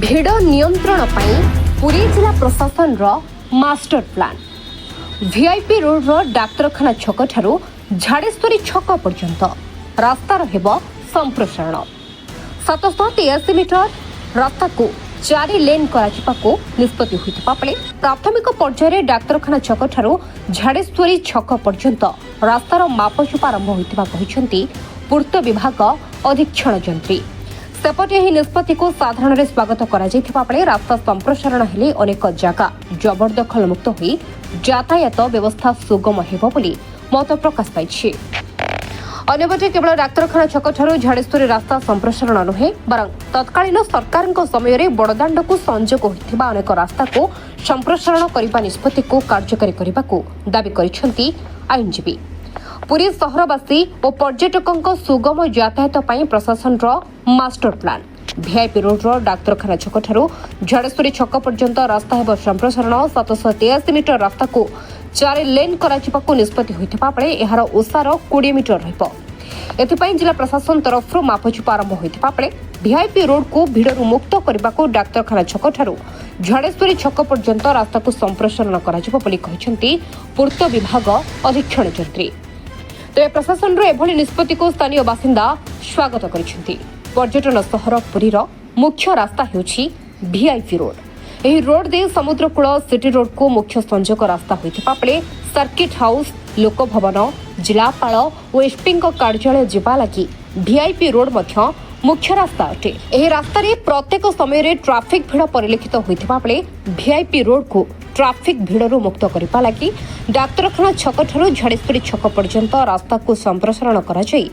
ଭିଡ଼ ନିୟନ୍ତ୍ରଣ ପାଇଁ ପୁରୀ ଜିଲ୍ଲା ପ୍ରଶାସନର ମାଷ୍ଟର ପ୍ଲାନ୍। ଭିଆଇପି ରୋଡର ଡାକ୍ତରଖାନା ଛକଠାରୁ ଝାଡେଶ୍ୱରୀ ଛକ ପର୍ଯ୍ୟନ୍ତ ରାସ୍ତାର ହେବ ସମ୍ପ୍ରସାରଣ। 783 ମିଟର ରାସ୍ତାକୁ 4 ଲେନ୍ କରାଯିବାକୁ ନିଷ୍ପତ୍ତି ହୋଇଥିବା ବେଳେ ପ୍ରାଥମିକ ପର୍ଯ୍ୟାୟରେ ଡାକ୍ତରଖାନା ଛକଠାରୁ ଝାଡେଶ୍ୱରୀ ଛକ ପର୍ଯ୍ୟନ୍ତ ରାସ୍ତାର ମାପଚୁପା ଆରମ୍ଭ ହୋଇଥିବା କହିଛନ୍ତି ପୂର୍ତ୍ତ ବିଭାଗ ଅଧୀକ୍ଷଣ ଯନ୍ତ୍ରୀ। ସେପଟେ ଏହି ନିଷ୍ପତ୍ତିକୁ ସାଧାରଣରେ ସ୍ୱାଗତ କରାଯାଇଥିବା ବେଳେ ରାସ୍ତା ସମ୍ପ୍ରସାରଣ ହେଲେ ଅନେକ ଜାଗା ଜବରଦଖଲ ମୁକ୍ତ ହୋଇ ଯାତାୟାତ ବ୍ୟବସ୍ଥା ସୁଗମ ହେବ ବୋଲି ମତ ପ୍ରକାଶ ପାଇଛି। ଅନ୍ୟପଟେ କେବଳ ଡାକ୍ତରଖାନା ଛକଠାରୁ ଝାଡେଶ୍ୱରୀ ରାସ୍ତା ସମ୍ପ୍ରସାରଣ ନୁହେଁ ବରଂ ତତ୍କାଳୀନ ସରକାରଙ୍କ ସମୟରେ ବଡ଼ଦାଣ୍ଡକୁ ସଂଯୋଗ ହୋଇଥିବା ଅନେକ ରାସ୍ତାକୁ ସମ୍ପ୍ରସାରଣ କରିବା ନିଷ୍ପତ୍ତିକୁ କାର୍ଯ୍ୟକାରୀ କରିବାକୁ ଦାବି କରିଛନ୍ତି ଆଇନଜୀବୀ। ପୁରୀ ସହରବାସୀ ଓ ପର୍ଯ୍ୟଟକଙ୍କ ସୁଗମ ଯାତାୟାତ ପାଇଁ ପ୍ରଶାସନର ମାଷ୍ଟର ପ୍ଲାନ୍। ଭିଆଇପି ରୋଡର ଡାକ୍ତରଖାନା ଛକଠାରୁ ଝାଡେଶ୍ୱରୀ ଛକ ପର୍ଯ୍ୟନ୍ତ ରାସ୍ତା ହେବ ସମ୍ପ୍ରସାରଣ। 783 ମିଟର ରାସ୍ତାକୁ 4 ଲେନ୍ କରାଯିବାକୁ ନିଷ୍ପତ୍ତି ହୋଇଥିବା ବେଳେ ଏହାର ଓସାର 20 ମିଟର ରହିବ। ଏଥିପାଇଁ ଜିଲ୍ଲା ପ୍ରଶାସନ ତରଫରୁ ମାପଚୁପା ଆରମ୍ଭ ହୋଇଥିବା ବେଳେ ଭିଆଇପି ରୋଡକୁ ଭିଡ଼ରୁ ମୁକ୍ତ କରିବାକୁ ଡାକ୍ତରଖାନା ଛକଠାରୁ ଝାଡେଶ୍ୱରୀ ଛକ ପର୍ଯ୍ୟନ୍ତ ରାସ୍ତାକୁ ସମ୍ପ୍ରସାରଣ କରାଯିବ ବୋଲି କହିଛନ୍ତି ପୂର୍ତ୍ତ ବିଭାଗ ଅଧୀକ୍ଷଣ ଯନ୍ତ୍ରୀ। ତେବେ ପ୍ରଶାସନର ଏଭଳି ନିଷ୍ପତ୍ତିକୁ ସ୍ଥାନୀୟ ବାସିନ୍ଦା ସ୍ୱାଗତ କରିଛନ୍ତି। ପର୍ଯ୍ୟଟନ ସହର ପୁରୀର ମୁଖ୍ୟ ରାସ୍ତା ହେଉଛି ଭିଆଇପି ରୋଡ୍। ଏହି ରୋଡ୍ ଦେଇ ସମୁଦ୍ରକୂଳ ସିଟି ରୋଡ୍କୁ ମୁଖ୍ୟ ସଂଯୋଗ ରାସ୍ତା ହୋଇଥିବା ବେଳେ ସର୍କିଟ୍ ହାଉସ୍, ଲୋକଭବନ, ଜିଲ୍ଲାପାଳ ଓ ଏସ୍ପିଙ୍କ କାର୍ଯ୍ୟାଳୟ ଯିବା ଲାଗି ଭିଆଇପି ରୋଡ୍ ମଧ୍ୟ ମୁଖ୍ୟ ରାସ୍ତା ଅଟେ। ଏହି ରାସ୍ତାରେ ପ୍ରତ୍ୟେକ ସମୟରେ ଟ୍ରାଫିକ୍ ଭିଡ଼ ପରିଲକ୍ଷିତ ହୋଇଥିବା ବେଳେ ଭିଆଇପି ରୋଡ୍କୁ ଟ୍ରାଫିକ୍ ଭିଡ଼ରୁ ମୁକ୍ତ କରିବା ଲାଗି ଡାକ୍ତରଖାନା ଛକଠାରୁ ଝାଡେଶ୍ୱରୀ ଛକ ପର୍ଯ୍ୟନ୍ତ ରାସ୍ତାକୁ ସମ୍ପ୍ରସାରଣ କରାଯାଇ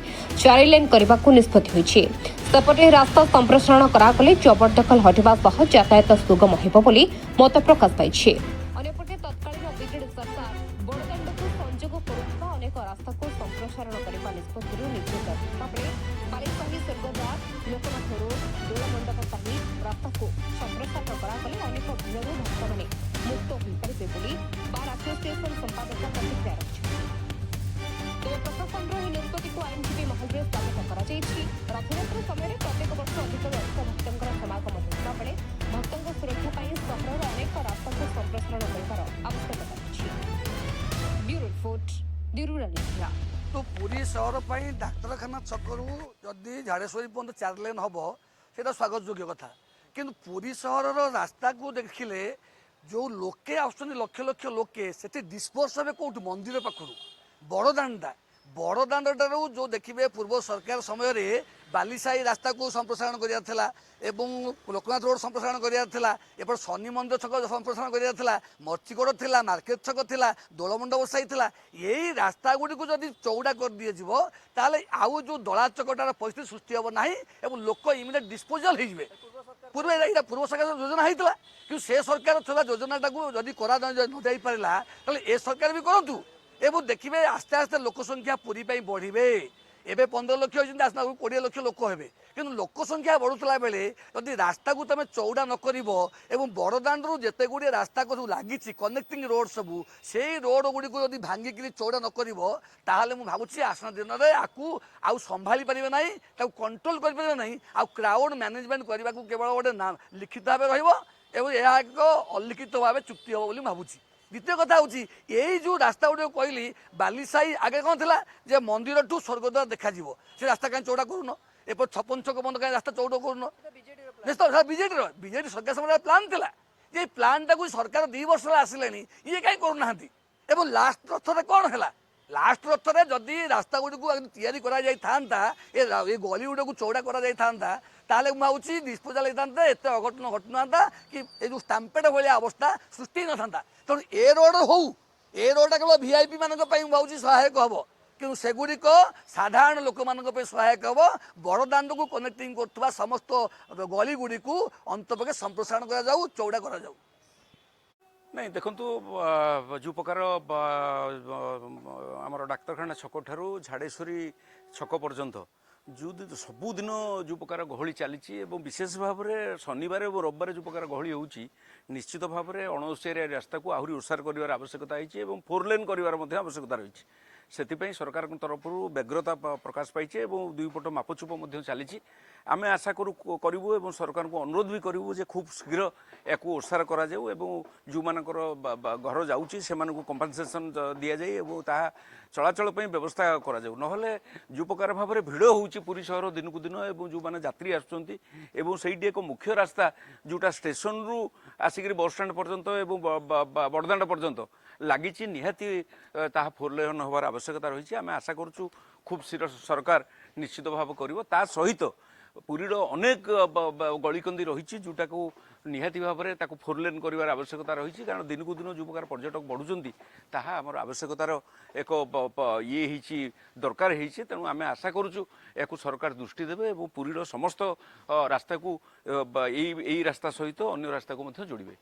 4 ଲେନ୍ କରିବାକୁ ନିଷ୍ପତ୍ତି ହୋଇଛି। ସେପଟେ ଏହି ରାସ୍ତା ସମ୍ପ୍ରସାରଣ କରାଗଲେ ଜବରଦଖଲ ହଟିବା ସହ ଯାତାୟାତ ସୁଗମ ହେବ ବୋଲି ମତ ପ୍ରକାଶ ପାଇଛି। ଅନ୍ୟପଟେ ତତ୍କାଳୀନ ବିଜେଡି ସରକାର ବଡ଼ଦାଣ୍ଡକୁ ସଂଯୋଗ କରୁଥିବା ଅନେକ ରାସ୍ତାକୁ ସମ୍ପ୍ରସାରଣ କରିବା ନିଷ୍ପତ୍ତିରୁ ନିବୃତ୍ତ ଥିବା ବେଳେ ବାଲିସାହି ସ୍ୱର୍ଗଦ୍ୱାର, ଲୋକନାଥ ରୋଡ୍, ଦୋଳମଣ୍ଡପ ସାହି ରାସ୍ତାକୁ ସମ୍ପ୍ରସାରଣ କରାଗଲେ ଅନେକ ଭିଡ଼ରୁ ଭକ୍ତମାନେ ମୁକ୍ତ ହୋଇପାରିବେ ବୋଲି ବାର୍ ଆସୋସିଏସନ ସମ୍ପାଦକ ପ୍ରତିକ୍ରିୟା ରଖିଛନ୍ତି। ତେବେ ପ୍ରଶାସନର ଏହି ନିଷ୍ପତ୍ତିକୁ ଆଇନଜୀବୀ ମହଲରେ ସ୍ୱାଗତ କରାଯାଇଛି। ରଥଯାତ୍ରା ସମୟରେ ପ୍ରତ୍ୟେକ ବର୍ଷ ଅଧିକରୁ ଅଧିକ ଭକ୍ତଙ୍କର ସମାଗମ ହେଉଥିବା ବେଳେ ଭକ୍ତଙ୍କ ସୁରକ୍ଷା ପାଇଁ ସହରର ଅନେକ ରାସ୍ତାକୁ ସମ୍ପ୍ରସାରଣ କରିବାର ଆବଶ୍ୟକତା ରହିଛି। ବ୍ୟୁରୋ ରିପୋର୍ଟ, ଦି ରୁରାଲ୍ ଇଣ୍ଡିଆ। तो पुरी सहर पर डाक्तखाना छकरू जदि झाड़ेश्वरी पर्यटन 4 लेन हम से स्वागत योग्य कथा किंतु पुरी सहर रास्ता को देखिले जो लोके आस लक्ष लक्ष लोके से डिस्पर्स हे कौट मंदिर पाखु बड़दाण्डा बड़दाण्डार जो देखिए पूर्व सरकार समय बालीसाही रास्ता को संप्रसारण कराला लोकनाथ रोड संप्रसारण कराला एपट शनि मंदिर छक संप्रसारण कराला मर्चिगड़ थी मार्केट छक थी दोलमंडप साई थी यही रास्ता गुड़ी को जब चौड़ा कर दिए ताले आउ जो दला चकटार परिस्थिति सृष्टि हम ना लोक इमिडिएट डिस्पोजाल हो पूर्व पूर्व सरकार योजना होता कि से सरकार था योजनाटा को जदि करा न जाई पारा ए सरकार भी करूँ एवं देखिए आस्ते आस्ते लोक संख्या पूरी बढ़े एवं 15 लक्ष होती आसना 20 लक्ष लोक हे कि लोक संख्या बढ़ुला बेले जदि रास्ता को तुम चौड़ा न कर बड़दाण्डू जिते गुड़े रास्ता को लगी कनेक्टिंग रोड सबू से रोड गुड़ी को जब भांगिक चौड़ा न कर भावुँ आसना दिन में आपको आउ संभाली पारे ना कंट्रोल करें ना आ क्राउड मैनेजमेंट करने को केवल गोटे लिखित भाव रहा एक अलिखित भाव चुक्ति हम बोली भावुँ। द्वितीय कथा हूँ यही जो रास्ता गुड़ कहली बालीसाही आगे कौन था जे मंदिर ठू स्वर्गद्वार देखा से रास्ता कहीं चौड़ा करूँ एप 56 छक बंद कहीं रास्ता चौड़ा करूँ बीजेडी सरकार समय प्लान था ये प्लानटा को सरकार 2 वर्ष आसिले ये कहीं करूना लास्ट रथरे कौन है लास्ट रथरे जदि रास्ता गुड़ी को तैयारी करा ये गली गुड़ा को चौड़ा करा ताले मुझे डिस्पोजाल होता एत अघटन घटना कि जो स्टाम्पेड भाया अवस्था सृष्टि न था तेणु ए रोड हो ए रोड केवल वीआईपी मान भावुँ सहायक हम कि सेगुड़िक साधारण लोक मान सहायक हम बड़दाण्ड को कनेक्टिंग कर समस्त गली गुड़ी को अंतपक्षे संप्रसारण करा चौड़ा करा नहीं देखु जो प्रकार आम डाक्तखाना छक ठारू झाड़ेश्वरी छक पर्यंत जो सबुदिन जो प्रकार गहली चली विशेष भाव में शनिवार और रविवार जो प्रकार गहली हो निश्चित भाव में 79 रास्ता को आहरी ओसार कर आवश्यकता है 4 लेन कर आवश्यकता रही ସେଥିପାଇଁ ସରକାରଙ୍କ ତରଫରୁ ବ୍ୟଗ୍ରତା ପ୍ରକାଶ ପାଇଛି ଏବଂ ଦୁଇପଟ ମାପଚୁପ ମଧ୍ୟ ଚାଲିଛି। ଆମେ ଆଶା କରିବୁ ଏବଂ ସରକାରଙ୍କୁ ଅନୁରୋଧ ବି କରିବୁ ଯେ ଖୁବ୍ ଶୀଘ୍ର ୟାକୁ ଓସାର କରାଯାଉ ଏବଂ ଯେଉଁମାନଙ୍କର ଘର ଯାଉଛି ସେମାନଙ୍କୁ କମ୍ପନସେସନ୍ ଦିଆଯାଇ ଏବଂ ତାହା ଚଳାଚଳ ପାଇଁ ବ୍ୟବସ୍ଥା କରାଯାଉ। ନହେଲେ ଯେଉଁ ପ୍ରକାର ଭାବରେ ଭିଡ଼ ହେଉଛି ପୁରୀ ସହର ଦିନକୁ ଦିନ ଏବଂ ଯେଉଁମାନେ ଯାତ୍ରୀ ଆସୁଛନ୍ତି ଏବଂ ସେଇଠି ଏକ ମୁଖ୍ୟ ରାସ୍ତା ଯେଉଁଟା ଷ୍ଟେସନରୁ ଆସିକରି ବସ୍ଷ୍ଟାଣ୍ଡ ପର୍ଯ୍ୟନ୍ତ ଏବଂ ବଡ଼ଦାଣ୍ଡ ପର୍ଯ୍ୟନ୍ତ ଲାଗିଛି, ନିହାତି ତାହା ଫୋର୍ ଲେନ୍ ହେବାର ଆବଶ୍ୟକତା ରହିଛି। ଆମେ ଆଶା କରୁଛୁ ଖୁବ୍ ଶୀଘ୍ର ସରକାର ନିଶ୍ଚିତ ଭାବେ କରିବ। ତା ସହିତ ପୁରୀର ଅନେକ ଗଳିକନ୍ଦି ରହିଛି ଯେଉଁଟାକୁ ନିହାତି ଭାବରେ ତାକୁ ଫୋର୍ ଲେନ୍ କରିବାର ଆବଶ୍ୟକତା ରହିଛି, କାରଣ ଦିନକୁ ଦିନ ଯେଉଁ ପ୍ରକାର ପର୍ଯ୍ୟଟକ ବଢ଼ୁଛନ୍ତି ତାହା ଆମର ଆବଶ୍ୟକତାର ଏକ ଇଏ ହେଇଛି, ଦରକାର ହେଇଛି। ତେଣୁ ଆମେ ଆଶା କରୁଛୁ ଏହାକୁ ସରକାର ଦୃଷ୍ଟି ଦେବେ ଏବଂ ପୁରୀର ସମସ୍ତ ରାସ୍ତାକୁ ଏଇ ରାସ୍ତା ସହିତ ଅନ୍ୟ ରାସ୍ତାକୁ ମଧ୍ୟ ଯୋଡ଼ିବେ।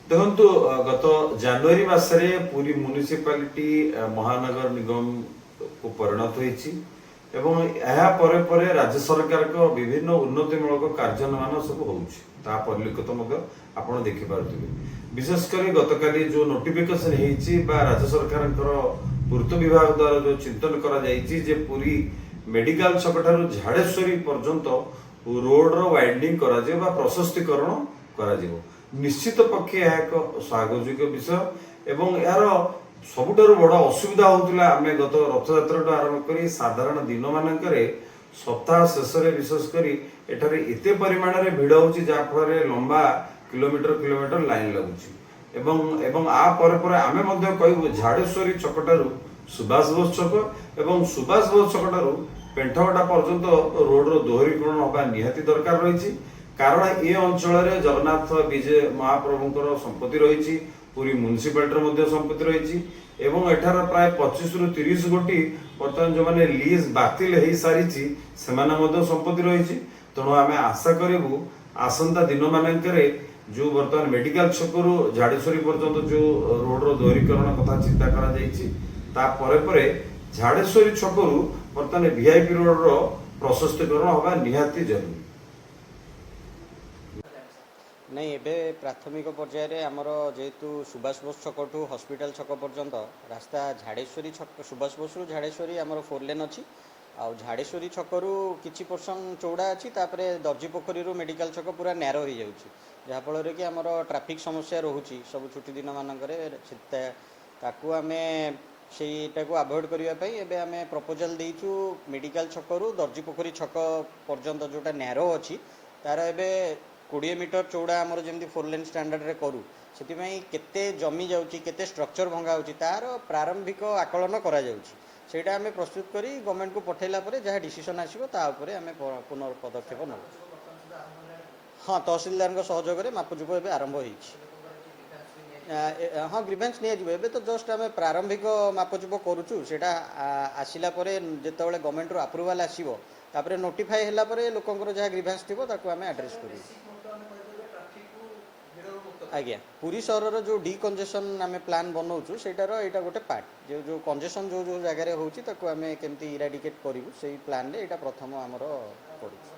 ଦେଖନ୍ତୁ, ଗତ ଜାନୁଆରୀ ମାସରେ ପୁରୀ ମ୍ୟୁନିସିପାଲିଟି ମହାନଗର ନିଗମ କୁ ପରିଣତ ହୋଇଛି ଏବଂ ଏହା ପରେ ପରେ ରାଜ୍ୟ ସରକାରଙ୍କ ବିଭିନ୍ନ ଉନ୍ନତିମୂଳକ କାର୍ଯ୍ୟାନ୍ୱୟନ ସବୁ ହେଉଛି, ତାହା ପରିଲକ୍ଷିତ ମଧ୍ୟ ଆପଣ ଦେଖିପାରୁଥିବେ। ବିଶେଷ କରି ଗତକାଲି ଯେଉଁ ନୋଟିଫିକେସନ ହେଇଛି ବା ରାଜ୍ୟ ସରକାରଙ୍କର ପୂର୍ତ୍ତ ବିଭାଗ ଦ୍ୱାରା ଯେଉଁ ଚିନ୍ତନ କରାଯାଇଛି ଯେ ପୁରୀ ମେଡିକାଲ ଛକ ଠାରୁ ଝାଡେଶ୍ୱରୀ ପର୍ଯ୍ୟନ୍ତ ରୋଡର ୱାଇଡନିଂ କରାଯିବ ବା ପ୍ରଶସ୍ତୀକରଣ କରାଯିବ। ନିଶ୍ଚିତ ପକ୍ଷେ ଏହା ଏକ ସ୍ୱାଗତଯୋଗ୍ୟ ବିଷୟ ଏବଂ ଏହାର ସବୁଠାରୁ ବଡ଼ ଅସୁବିଧା ହେଉଥିଲା, ଆମେ ଗତ ରଥଯାତ୍ରାଠୁ ଆରମ୍ଭ କରି ସାଧାରଣ ଦିନମାନଙ୍କରେ ସପ୍ତାହ ଶେଷରେ ବିଶେଷ କରି ଏଠାରେ ଏତେ ପରିମାଣରେ ଭିଡ଼ ହେଉଛି ଯାହାଫଳରେ ଲମ୍ବା କିଲୋମିଟର ଲାଇନ୍ ଲାଗୁଛି ଏବଂ ଆ ପରେ ପରେ ଆମେ ମଧ୍ୟ କହିବୁ ଝାଡେଶ୍ୱରୀ ଛକଠାରୁ ସୁଭାଷ ବୋଷ ଛକ ଏବଂ ସୁଭାଷ ବୋଷ ଛକଠାରୁ ପେଣ୍ଠଗଡ଼ା ପର୍ଯ୍ୟନ୍ତ ରୋଡର ଦୋହରୀକରଣ ହେବା ନିହାତି ଦରକାର ରହିଛି। କାରଣ ଏ ଅଞ୍ଚଳରେ ଜଗନ୍ନାଥ ବିଜେ ମହାପ୍ରଭୁଙ୍କର ସମ୍ପତ୍ତି ରହିଛି, ପୁରୀ ମ୍ୟୁନିସିପାଲିଟିର ମଧ୍ୟ ସମ୍ପତ୍ତି ରହିଛି ଏବଂ ଏଠାର ପ୍ରାୟ 25 ରୁ 30 କୋଟି ବର୍ତ୍ତମାନ ଯେଉଁମାନେ ଲିଜ୍ ବାତିଲ ହେଇସାରିଛି ସେମାନେ ମଧ୍ୟ ସମ୍ପତ୍ତି ରହିଛି। ତେଣୁ ଆମେ ଆଶା କରିବୁ ଆସନ୍ତା ଦିନମାନଙ୍କରେ ଯେଉଁ ବର୍ତ୍ତମାନ ମେଡିକାଲ ଛକରୁ ଝାଡେଶ୍ୱରୀ ପର୍ଯ୍ୟନ୍ତ ଯେଉଁ ରୋଡର ଦୋହରୀକରଣ କଥା ଚିନ୍ତା କରାଯାଇଛି, ତାପରେ ପରେ ଝାଡେଶ୍ୱରୀ ଛକରୁ ବର୍ତ୍ତମାନ ଭିଆଇପି ରୋଡର ପ୍ରଶସ୍ତୀକରଣ ହେବା ନିହାତି ଜରୁରୀ। नहीं एबे प्राथमिक पर्यायर आमर जेहेतु सुभाष बोस छक टू हॉस्पिटल छक पर्यंत रास्ता झाड़ेश्वरी छक सुभाष बोस रु झाड़ेश्वरी आमर 4 लेन अच्छी आउ झाड़ेश्वरी छकरू किछि पोर्शन चौड़ा अच्छी तापरे दर्जी पोखरी रु मेडिकल छक पूरा नैरो हो जाउछि जहाँफल कि आमर ट्रैफिक समस्या रोची सब छुट्टी दिन मानक ताकू आमे सेटाको अवॉइड करने एबे आमे प्रपोजल देइछु मेडिकल छकरू दर्जी पोखरी छक पर्यंत जोटा नैरो अच्छी तार एबे 20 मीटर चौड़ा आमर जमी 4 लेन स्टैंडर्ड रे करूँ से केते जमी जाउची केते स्ट्रक्चर भंगा होची तार प्रारंभिक आकलन करा जाउची सेटा आमे प्रस्तुत करी गवर्नमेंट को पठेला परे जहाँ डिसीजन आसीबो ता उपरे आमे पुनः पदक्षेप नब। हाँ तहसीलदार सहयोग में मापचुप एबे आरंभ होईची। हाँ ग्रीवेंस नहीं जाए एबे तो जस्ट आमे प्रारंभिक मापचुप करूचु सेटा आसिला परे जेतेबेले गवर्नमेंट रो अप्रूवल आसीबो तापरे नोटिफाई होला परे लोकंकर जहाँ ग्रीवेंस थिबो ताकू आमे एड्रेस करू। आज्ञा पुरी सहर जो डिकंजेशन आम प्लान बनाऊँ सेटार यहाँ गोटे पार्ट जो कंजेशन जो जगह होती आम केमती इराडिकेट करूँ से प्लान रे यहाँ प्रथम आमर करूँ।